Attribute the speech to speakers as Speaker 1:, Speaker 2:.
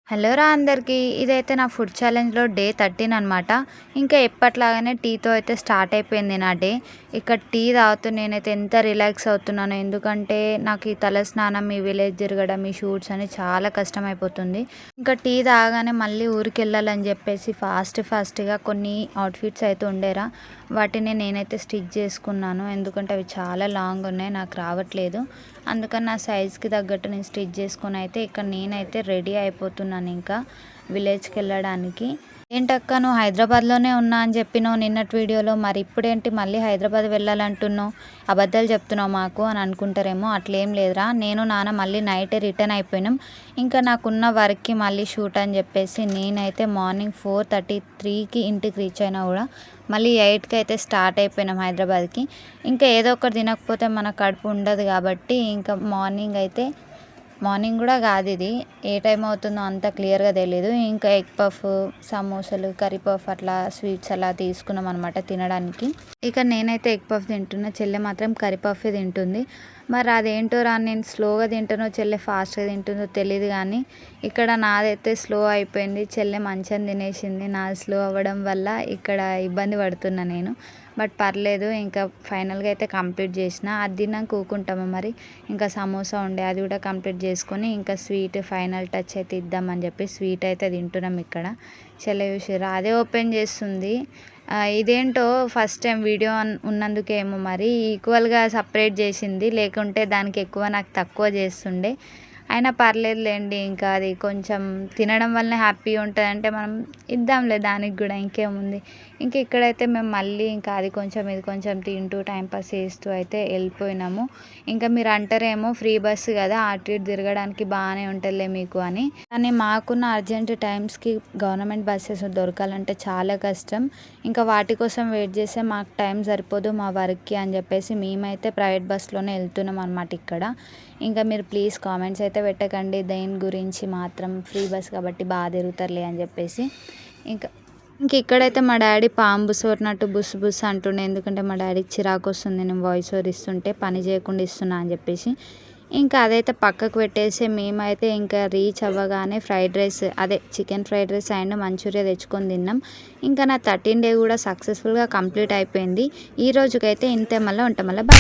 Speaker 1: Hello రా అందరికీ. ఇదైతే నా ఫుడ్ ఛాలెంజ్‌లో డే 13 అనమాట. ఇంకా ఎప్పటిలాగానే టీతో అయితే స్టార్ట్ అయిపోయింది నా డే. ఇక్కడ టీ తాగుతూ నేనైతే ఎంత రిలాక్స్ అవుతున్నానో, ఎందుకంటే నాకు ఈ తలస్నానం, ఈ విలేజ్ తిరగడం, ఈ షూట్స్ అని చాలా కష్టమైపోతుంది. ఇంకా టీ తాగానే మళ్ళీ ఊరికెళ్ళాలని చెప్పేసి ఫాస్ట్‌గా కొన్ని అవుట్‌ఫిట్స్ అయితే ఉండేరా, వాటిని నేనైతే స్టిచ్ చేసుకున్నాను. ఎందుకంటే అవి చాలా లాంగ్ ఉన్నాయి, నాకు రావట్లేదు. అందుకని నా సైజ్‌కి తగ్గట్టు నేను స్టిచ్ చేసుకొని అయితే ఇక్కడ నేనైతే రెడీ అయిపోతున్నాను ఇంకా విలేజ్‌కి వెళ్ళడానికి. ఏంటక్క నువ్వు హైదరాబాద్‌లోనే ఉన్నా అని చెప్పినావు నిన్నటి వీడియోలో, మరి ఇప్పుడేంటి మళ్ళీ హైదరాబాద్ వెళ్ళాలంటున్నావు, అబద్ధాలు చెప్తున్నావు మాకు అని అనుకుంటారేమో. అట్లేం లేదురా, నేను నాన్న మళ్ళీ నైటే రిటర్న్ అయిపోయినాం. ఇంకా నాకున్న వర్క్కి మళ్ళీ షూట్ అని చెప్పేసి నేనైతే మార్నింగ్ 4:33కి ఇంటికి రీచ్ అయినా కూడా మళ్ళీ 8కి అయితే స్టార్ట్ అయిపోయినాం హైదరాబాద్కి. ఇంకా ఏదో ఒకటి తినకపోతే మన కడుపు ఉండదు కాబట్టి ఇంకా మార్నింగ్ కూడా కాదు, ఇది ఏ టైం అవుతుందో అంత క్లియర్గా తెలీదు. ఇంకా ఎగ్ పఫ్, సమోసాలు, కర్రీ పఫ్ అట్లా స్వీట్స్ అలా తీసుకున్నాం అనమాట తినడానికి. ఇక నేనైతే ఎగ్ పఫ్ తింటున్నా, చెల్లె మాత్రం కర్రీ పఫే తింటుంది. మరి అదేంటో రా, నేను స్లోగా తింటానో చెల్లె ఫాస్ట్గా తింటుందో తెలియదు, కానీ ఇక్కడ నాదైతే స్లో అయిపోయింది, చెల్లె మంచిగా తినేసింది. నాది స్లో అవ్వడం వల్ల ఇక్కడ ఇబ్బంది పడుతున్నా నేను. బట్ పర్లేదు, ఇంకా ఫైనల్గా అయితే కంప్లీట్ చేసిన. అది తిన్నాక ఊకుంటాము మరి. ఇంకా సమోసా ఉండే, అది కూడా కంప్లీట్ చేసుకొని ఇంకా స్వీట్ ఫైనల్ టచ్ అయితే ఇద్దామని చెప్పి స్వీట్ అయితే తింటున్నాం ఇక్కడ. చెల్లె చూసిర్రా అదే ఓపెన్ చేస్తుంది. ఇదేంటో ఫస్ట్ టైం వీడియో ఉన్నందుకేమో మరి ఈక్వల్గా సపరేట్ చేసింది, లేకుంటే దానికి ఎక్కువ నాకు తక్కువ చేస్తుండే. అయినా పర్లేదులేండి, ఇంకా అది కొంచెం తినడం వల్లనే హ్యాపీగా ఉంటుంది అంటే మనం ఇద్దాంలే దానికి కూడా, ఇంకేముంది. ఇంకా ఇక్కడైతే మేము మళ్ళీ ఇంకా అది కొంచెం ఇది కొంచెం తింటూ టైంపాస్ చేస్తూ అయితే వెళ్ళిపోయినాము. ఇంకా మీరు అంటారేమో ఫ్రీ బస్సు కదా, అటు ఇటు తిరగడానికి బాగానే ఉంటుందిలే మీకు అని. కానీ మాకున్న అర్జెంట్ టైమ్స్కి గవర్నమెంట్ బస్సెస్ దొరకాలంటే చాలా కష్టం. ఇంకా వాటి కోసం వెయిట్ చేస్తే మాకు టైం సరిపోదు మా వర్క్కి అని చెప్పేసి మేమైతే ప్రైవేట్ బస్సులోనే వెళ్తున్నాం అనమాట ఇక్కడ. ఇంకా మీరు ప్లీజ్ కామెంట్స్ అయితే పెట్టకండి దేని గురించి మాత్రం, ఫ్రీ బస్ కాబట్టి బాగా తిరుగుతారులే అని చెప్పేసి. ఇక్కడైతే మా డాడీ పాము బుసోరినట్టు బుస్ బుస్ అంటుండే, ఎందుకంటే మా డాడీకి చిరాకు వస్తుంది నేను వాయిస్ ఓవర్ ఇస్తుంటే, పని చేయకుండా ఇస్తున్నా అని చెప్పేసి. ఇంకా అదైతే పక్కకు పెట్టేసి మేమైతే ఇంకా రీచ్ అవ్వగానే chicken fried rice and manchuria తెచ్చుకొని తిన్నాం. ఇంకా నా 13 డే కూడా సక్సెస్ఫుల్గా కంప్లీట్ అయిపోయింది. ఈ రోజుకైతే ఇంతే, మళ్ళీ ఉంటాం. మళ్ళీ బాయ్.